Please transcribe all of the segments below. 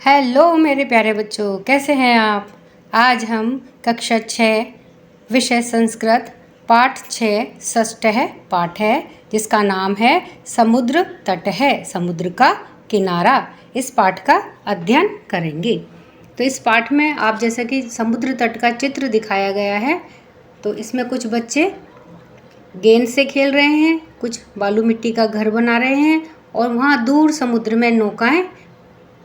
Hello मेरे प्यारे बच्चों, कैसे हैं आप। आज हम कक्षा 6 विषय संस्कृत पाठ 6 षष्ठ पाठ है जिसका नाम है समुद्र तट है, समुद्र का किनारा। इस पाठ का अध्ययन करेंगे। तो इस पाठ में आप जैसे कि समुद्र तट का चित्र दिखाया गया है, तो इसमें कुछ बच्चे गेंद से खेल रहे हैं, कुछ बालू मिट्टी का घर बना रहे हैं और वहाँ दूर समुद्र में नौकाएं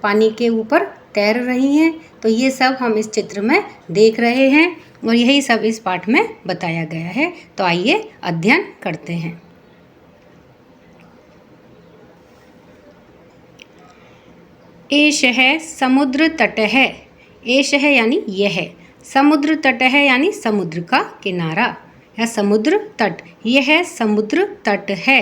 पानी के ऊपर तैर रही हैं। तो ये सब हम इस चित्र में देख रहे हैं और यही सब इस पाठ में बताया गया है। तो आइए अध्ययन करते हैं। एष है समुद्र तट है, एष है यानी यह, समुद्र तट है यानी समुद्र का किनारा या समुद्र तट, यह समुद्र तट है।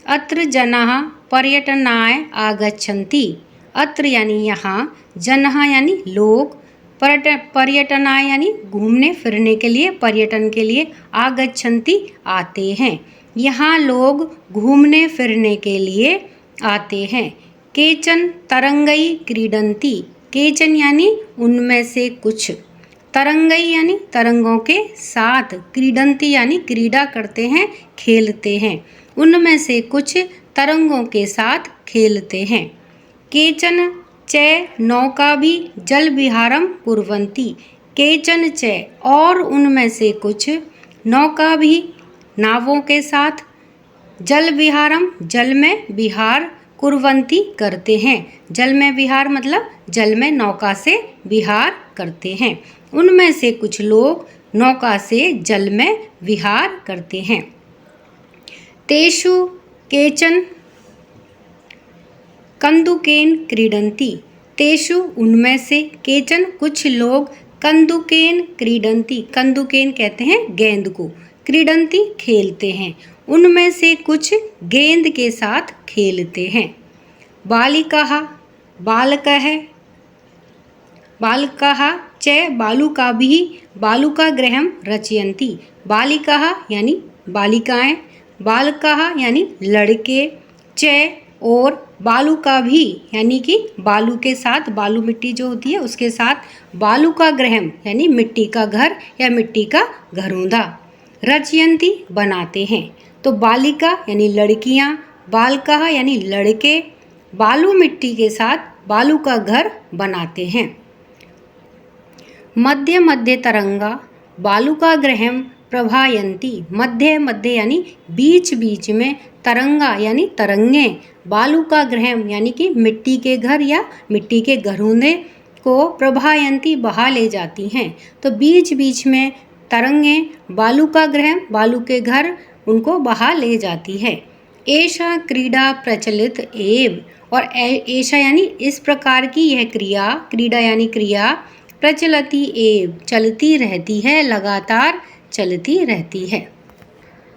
अत्र जनाः पर्यटनाय आगच्छन्ति, अत्र यानी यहाँ, जनः यानी लोग, पर्यटनाय यानी घूमने फिरने के लिए, पर्यटन के लिए, आगच्छन्ति आते हैं, यहाँ लोग घूमने फिरने के लिए आते हैं। केचन तरंगई क्रीडन्ति, केचन यानी उनमें से कुछ, तरंगई यानी तरंगों के साथ, क्रीडन्ति यानी क्रीड़ा करते हैं, खेलते हैं, उनमें से कुछ तरंगों के साथ खेलते हैं। केचन च नौका भी जल विहारम कुर्वन्ति, केचन च और उनमें से कुछ, नौका भी नावों के साथ, जल विहारम जल में विहार, कुर्वन्ति करते हैं, जल में विहार मतलब जल में नौका से विहार करते हैं, उनमें से कुछ लोग नौका से जल में विहार करते हैं। तेषु केचन कंदुकेन क्रीडन्ति, तेषु उनमें से, केचन कुछ लोग, कंदुकेन क्रीडन्ति, कंदुकेन कहते हैं गेंद को, क्रीडन्ति खेलते हैं, उनमें से कुछ गेंद के साथ खेलते हैं। बालिकाः बालकः, बालकाः च बालुकाभिः बालुकागृहं रचयन्ति, बालिकाः यानी बालिकाएं, बालकाः यानी लड़के, च और बालुका भी यानी कि बालू के साथ, बालू मिट्टी जो होती है उसके साथ, बालू का गृहम यानी मिट्टी का घर या मिट्टी का घरौंदा, रचयन्ति बनाते हैं। तो बालिका यानी लड़कियां, बालका यानी लड़के, बालू मिट्टी के साथ बालू का घर बनाते हैं। मध्य मध्य तरंगा बालू का गृहम प्रभायन्ति, मध्य मध्य यानी बीच बीच में, तरंगा यानी तरंगे, बालू का गृहम यानी कि मिट्टी के घर या मिट्टी के घरौंदे को, प्रभायन्ति बहा ले जाती हैं। तो बीच बीच में तरंगे बालू का गृहम बालू के घर उनको बहा ले जाती है। ऐसा क्रीड़ा प्रचलित एव, और ऐसा यानी इस प्रकार की यह क्रिया, क्रीड़ा यानी क्रिया, प्रचलती एव चलती रहती है, लगातार चलती रहती है।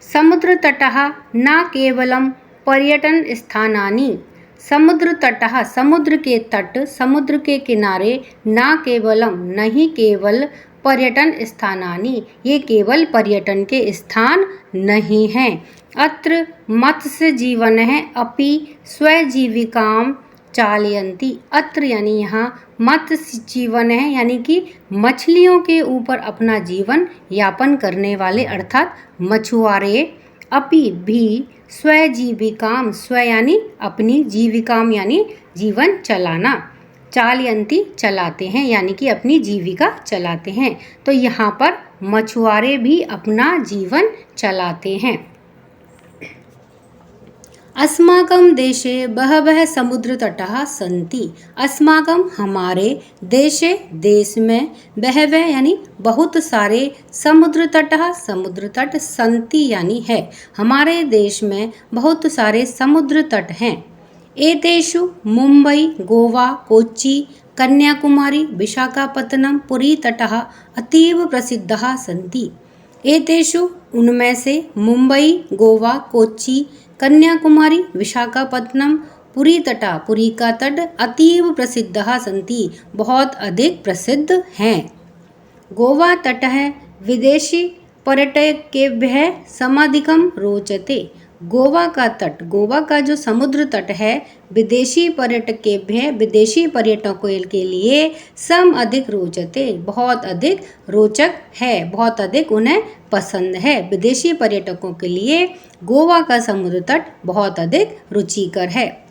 समुद्र तटः न केवलं पर्यटन स्थानानि, समुद्र तटः समुद्र के तट, समुद्र के किनारे, न केवलम नहीं केवल, पर्यटन स्थानानि ये केवल पर्यटन के स्थान नहीं हैं। अत्र मत्स्य जीवन है अपि स्वजीविकाम चालयन्ति, अत्र यानी यहाँ मत्स्य जीवन है यानी कि मछलियों के ऊपर अपना जीवन यापन करने वाले अर्थात मछुआरे, अपि भी स्वजीविकाम, स्व यानी अपनी, जीविकाम यानी जीवन चलाना, चालयन्ति चलाते हैं यानी कि अपनी जीविका चलाते हैं। तो यहाँ पर मछुआरे भी अपना जीवन चलाते हैं। अस्माकं देशे बहवः समुद्र तटः सन्ति, अस्माकं हमारे, देशे देश में, बहवः यानी बहुत सारे, समुद्र तटः समुद्र तट, सन्ति यानी है, हमारे देश में बहुत सारे समुद्र तट हैं। एतेषु मुंबई, गोवा, कोच्चि, कन्याकुमारी, विशाखापत्तनम, पुरी तटः अतीव प्रसिद्धः सन्ति, एतेषु उनमें से, मुंबई, गोवा, कोच्चि, कन्याकुमारी, विशाखापत्तनम, पुरी तटा पुरी का तट, अतीव प्रसिद्धः सन्ति बहुत अधिक प्रसिद्ध हैं। गोवा तटः विदेशी पर्यटकेभ्यः समाधिकं रोचते, गोवा का तट, गोवा का जो समुद्र तट है विदेशी पर्यटकों के लिए सम अधिक रोचते, बहुत अधिक रोचक है, बहुत अधिक उन्हें पसंद है। विदेशी पर्यटकों के लिए गोवा का समुद्र तट बहुत अधिक रुचिकर है।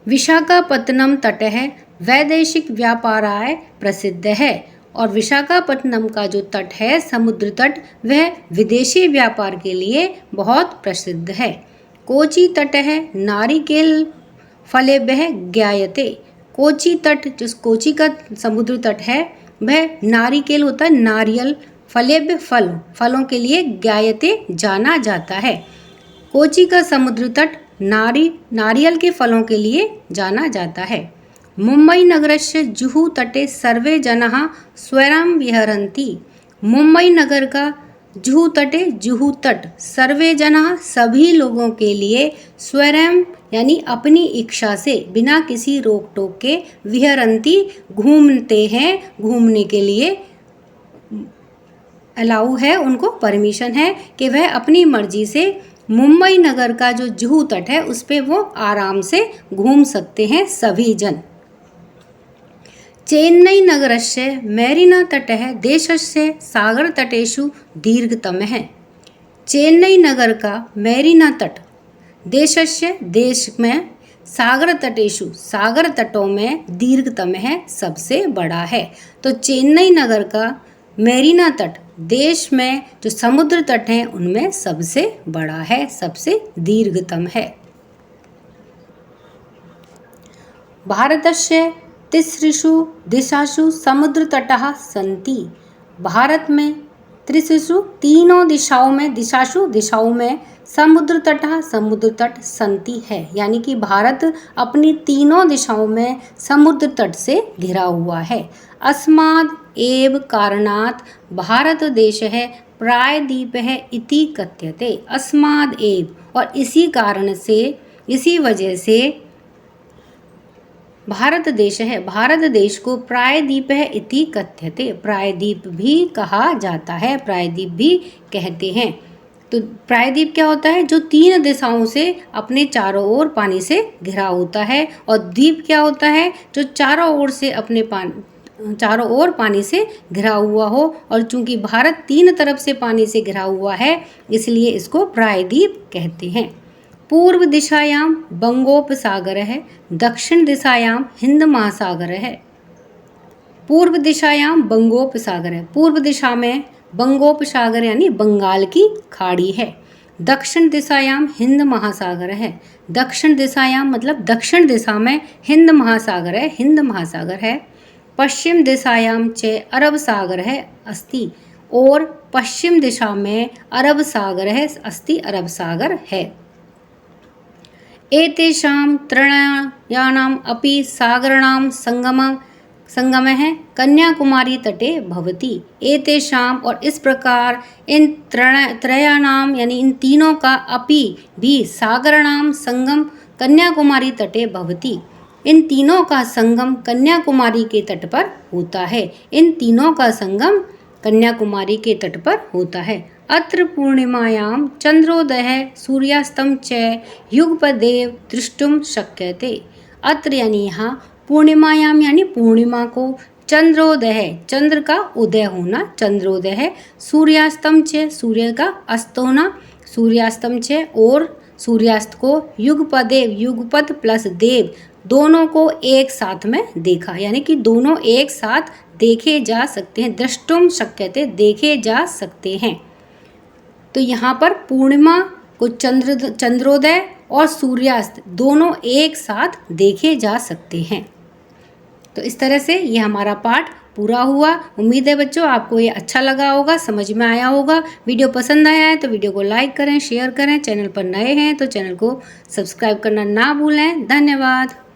विशाखापत्तनम तट है वैदेशिक व्यापाराय प्रसिद्ध है, और विशाखापत्तनम का जो तट है समुद्र तट वह विदेशी व्यापार के लिए बहुत प्रसिद्ध है। कोची तट है नारिकेल फलेभ्यः ज्ञायते, कोची तट जो कोची का समुद्र तट है वह नारिकेल होता है, नारियल, फलेभ्य फलों के लिए, ज्ञायते जाना जाता है। कोची का समुद्र तट नारियल के फलों के लिए जाना जाता है। मुंबई नगरस्य जुहू तटे सर्वे जनाः स्वैरं विहरन्ति, मुंबई नगर का जुहू तट सर्वे जनाः सभी लोगों के लिए स्वैरं यानी अपनी इच्छा से बिना किसी रोक टोक के विहरन्ति घूमते हैं, घूमने के लिए अलाउ है, उनको परमिशन है कि वह अपनी मर्जी से मुंबई नगर का जो जुहू तट है उस पे वो आराम से घूम सकते हैं सभी जन। चेन्नई नगरस्य मेरीना तटः देशस्य सागरतटेषु दीर्घतमः, चेन्नई नगर का मेरीना तट देशस्य देश में सागर तटों में दीर्घतम है, सबसे बड़ा है। तो चेन्नई नगर का मेरीना तट देश में जो समुद्र तट हैं उनमें सबसे बड़ा है, सबसे दीर्घतम है। भारतस्य तिसृषु दिशासु समुद्र तटः सन्ति, भारत में त्रिशिशु तीनों दिशाओं में समुद्र तट संति है, यानी कि भारत अपनी तीनों दिशाओं में समुद्र तट से घिरा हुआ है। अस्माद् एव कारणात् भारत देश है प्रायद्वीप है इति कथ्यते, अस्माद् एव, और इसी कारण से, इसी वजह से भारत देश को प्रायद्वीप है इति कथ्यते, प्रायद्वीप भी कहा जाता है, प्रायद्वीप भी कहते हैं। तो प्रायद्वीप क्या होता है? जो तीन दिशाओं से अपने चारों ओर पानी से घिरा होता है, और द्वीप क्या होता है? जो चारों ओर पानी से घिरा हुआ हो, और चूंकि भारत तीन तरफ से पानी से घिरा हुआ है इसलिए इसको प्रायद्वीप कहते हैं। पूर्व दिशायां बंगोपसागर है, दक्षिण दिशायां हिंद महासागर है। पूर्व दिशायां बंगोपसागर है, पूर्व दिशा में बंगोपसागर यानी बंगाल की खाड़ी है। दक्षिण दिशायां हिंद महासागर है, दक्षिण दिशायां मतलब दक्षिण दिशा में हिंद महासागर है। पश्चिम दिशायां च अरब सागर है अस्ति, और पश्चिम दिशा में अरब सागर है अस्ति, अरब सागर है। एतेषां त्रयाणाम् अपि सागराणां संगमः कन्याकुमारी तटे भवति। एतेषां, और इस प्रकार इन त्रयाणाम यानी इन तीनों का अपि भी सागराणां संगम कन्याकुमारी तटे भवति, इन तीनों का संगम कन्याकुमारी के तट पर होता है, इन तीनों का संगम कन्याकुमारी के तट पर होता है। अत्र पूर्णिमायां चंद्रोदय सूर्यास्तं च युगपदेव दृष्टुम शक्यते। अत्र यानी यहाँ, पूर्णिमायाम यानी पूर्णिमा को, चंद्रोदय चंद्र का उदय होना, चंद्रोदय है, सूर्यास्तम च सूर्य का अस्त होना, सूर्यास्तम च, और सूर्यास्त को, युगपदेव युगपद प्लस देव दोनों को एक साथ में देखा, यानी कि दोनों एक साथ देखे जा सकते हैं, दृष्टुम शक्यते देखे जा सकते हैं। तो यहाँ पर पूर्णिमा को चंद्रोदय और सूर्यास्त दोनों एक साथ देखे जा सकते हैं। तो इस तरह से ये हमारा पाठ पूरा हुआ। उम्मीद है बच्चों आपको ये अच्छा लगा होगा, समझ में आया होगा। वीडियो पसंद आया है तो वीडियो को लाइक करें, शेयर करें। चैनल पर नए हैं तो चैनल को सब्सक्राइब करना ना भूलें। धन्यवाद।